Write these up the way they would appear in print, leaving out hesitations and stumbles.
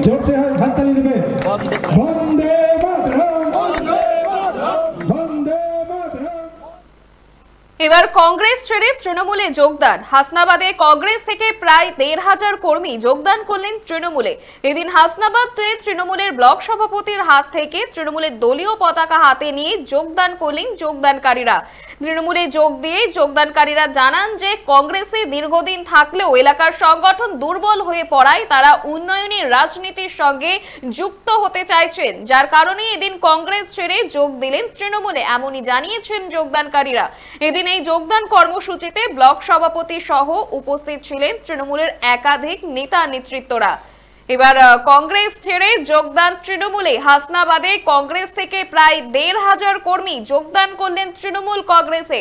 জোরছে হাততালি দেবে। বন্দে মাতরম, বন্দে মাতরম। এবার কংগ্রেস ছেড়ে তৃণমূলে যোগদান। হাসনাবাদে কংগ্রেস থেকে প্রায় ১৫০০ কর্মী যোগদান করলেন তৃণমূলে। এদিন হাসনাবাদে তৃণমূলের ব্লক সভাপতির হাত থেকে তৃণমূলের দলীয় পতাকা হাতে নিয়ে যোগদান করলেন যোগদানকারীরা। তৃণমূলে যোগ দিয়ে যোগদানকারীরা জানান যে কংগ্রেসে দীর্ঘদিন থাকলেও এলাকার সংগঠন দুর্বল হয়ে পড়ায় তারা উন্নয়নের রাজনীতির সঙ্গে যুক্ত হতে চাইছেন, যার কারণে এদিন কংগ্রেস ছেড়ে যোগ দিলেন তৃণমূলে, এমনই জানিয়েছেন যোগদানকারীরা। এদিন এই যোগদান কর্মসূচিতে ব্লক সভাপতি সহ উপস্থিত ছিলেন তৃণমূলের একাধিক নেতা নেতৃত্বরা। এবার কংগ্রেস ছেড়ে যোগদান তৃণমূলে। হাসনাবাদে কংগ্রেস থেকে প্রায় ১৫০০ কর্মী যোগদান করলেন তৃণমূল কংগ্রেসে।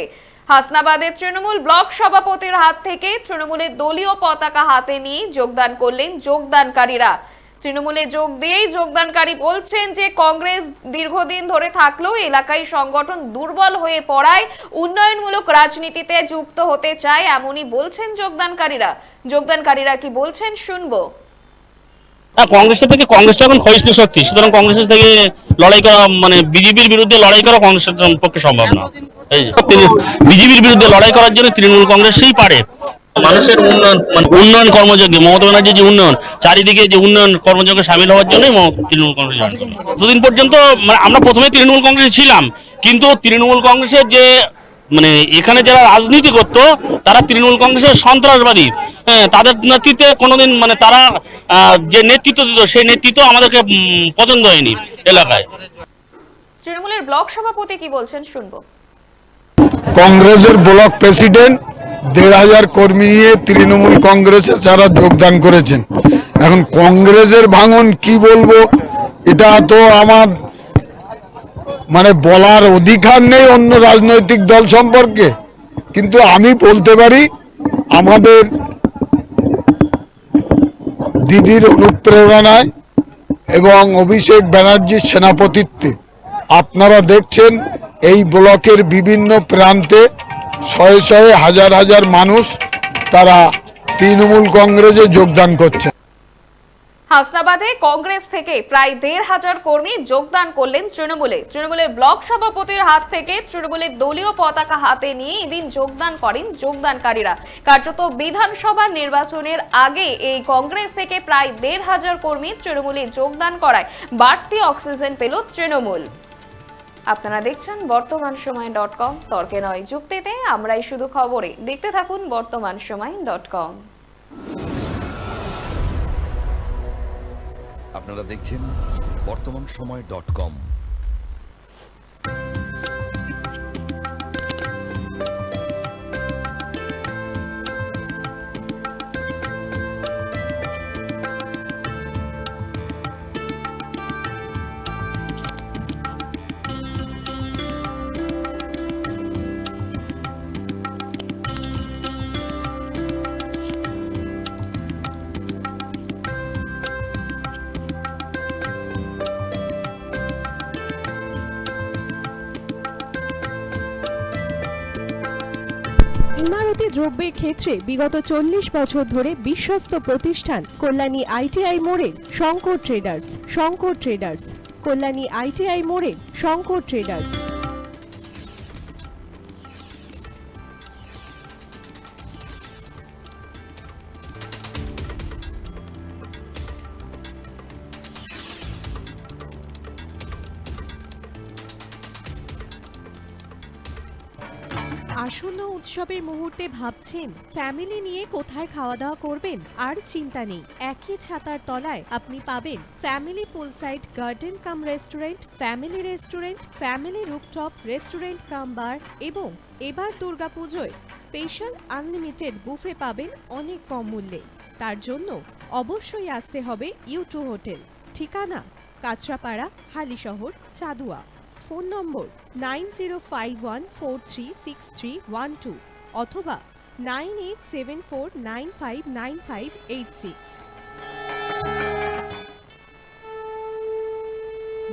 হাসনাবাদের তৃণমূল ব্লক সভাপতির হাত থেকে তৃণমূলের দলীয় পতাকা হাতে নিয়ে যোগদান করলেন যোগদানকারীরা। তৃণমূলে যোগ দিয়েই যোগদানকারী বলছেন যে কংগ্রেস দীর্ঘদিন ধরে থাকলেও এলাকায় সংগঠন দুর্বল হয়ে পড়ায় উন্নয়নমূলক রাজনীতিতে যুক্ত হতে চায়, এমনই বলছেন যোগদানকারীরা। যোগদানকারীরা কি বলছেন শুনবো। কংগ্রেসের থেকে কংগ্রেসটা এখন ক্ষয়িষ্ণু শক্তি, সুতরাং কংগ্রেসের থেকে লড়াই করা মানে বিজেপির বিরুদ্ধে লড়াই করা কংগ্রেসের পক্ষে সম্ভব না। বিজেপির বিরুদ্ধে লড়াই করার জন্য তৃণমূল কংগ্রেসই পারে। মানুষের উন্নয়ন মানে উন্নয়ন কর্মযজ্ঞে মমতা ব্যানার্জির যে উন্নয়ন, চারিদিকে যে উন্নয়ন কর্মযজ্ঞে সামিল হওয়ার জন্যই তৃণমূল কংগ্রেস। দুদিন পর্যন্ত মানে আমরা প্রথমে তৃণমূল কংগ্রেসে ছিলাম, কিন্তু তৃণমূল কংগ্রেসের যে মানে এখানে যারা রাজনীতি করতো তারা তৃণমূল কংগ্রেসের সন্ত্রাসবাদী। হ্যাঁ, তাদের নেতৃত্বে কোনোদিন মানে তারা যে নেতৃত্ব দিত সেই নেতৃত্ব আমাদেরকে পছন্দ হয়নি এলাকায়। তৃণমূলের ব্লক সভাপতি কি বলছেন শুনবো। কংগ্রেসের ব্লক প্রেসিডেন্ট ১৫০০ কর্মী নিয়ে তৃণমূল কংগ্রেসে যারা যোগদান করেছেন, এখন কংগ্রেসের ভাঙন কি বলবো, এটা তো আমার মানে বলার অধিকার নেই অন্য রাজনৈতিক দল সম্পর্কে, কিন্তু আমি বলতে পারি আমাদের দিদির অনুপ্রেরণায় এবং অভিষেক ব্যানার্জির সেনাপতিত্বে আপনারা দেখছেন এই ব্লকের বিভিন্ন প্রান্তে শয়ে শয়ে হাজার হাজার মানুষ তারা তৃণমূল কংগ্রেসে যোগদান করছে। হাসনাবাদে কংগ্রেস থেকে প্রায় ১৫০০ কর্মী যোগদান করলেন তৃণমূলে। তৃণমূলের ব্লক সভাপতির হাত থেকে তৃণমূলের দলীয় পতাকা হাতে নিয়ে এদিন যোগদান করেন যোগদানকারীরা। কার্যত বিধানসভা নির্বাচনের আগে এই কংগ্রেস থেকে প্রায় ১৫০০ কর্মী তৃণমূলে যোগদান করায় বাড়তি অক্সিজেন পেল তৃণমূল। আপনারা দেখছেন বর্তমানসময়.com, তর্কে নয় যুক্তিতে আমরাই শুধু খবরে। দেখতে থাকুন বর্তমানসময়.com। আপনারা দেখছেন বর্তমানসময়.com। ইমারতি দ্রব্যের ক্ষেত্রে বিগত ৪০ বছর ধরে বিশ্বস্ত প্রতিষ্ঠান কল্যাণী আইটিআই মোড়ের Shankar traders. Shankar traders, Kalyani ITI মোড়ের শঙ্কর ট্রেডার্স। আসন্ন উৎসবের মুহূর্তে ভাবছেন ফ্যামিলি নিয়ে কোথায় খাওয়া দাওয়া করবেন? আর চিন্তা নেই, একই ছাতার তলায় আপনি পাবেন family poolside garden cum restaurant, family rooftop restaurant cum bar এবং এবার দুর্গাপুজোয় স্পেশাল আনলিমিটেড বুফে পাবেন অনেক কম মূল্যে। তার জন্য অবশ্যই আসতে হবে U2 হোটেল। ঠিকানা কাঁচরাপাড়া, হালিশহর, চাদুয়া। ফোন নম্বর 9051436312 অথবা 9874959586।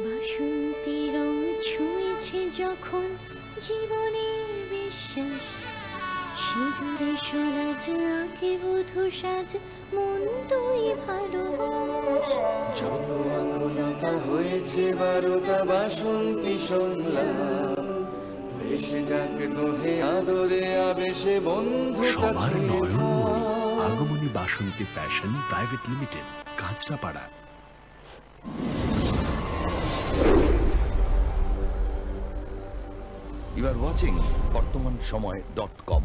বাসন্তী রং ছুঁয়েছে যখন জীবনের বিশ্বাস, সিঁদুরে সরাজ আঁকে বধূ সাজ মন তুই ভালোবাস। যত আকুলতা হয়েছে বারোটা বাসন্তী সংলাপ, ভেসে যাক দোহে আদরে আবেশে বন্ধুতা সবার ছুঁয়ে নয়নমণি থাক। Agamani Basanti fashion private limited, Kanchrapara. You are watching BortomanSomoy.com.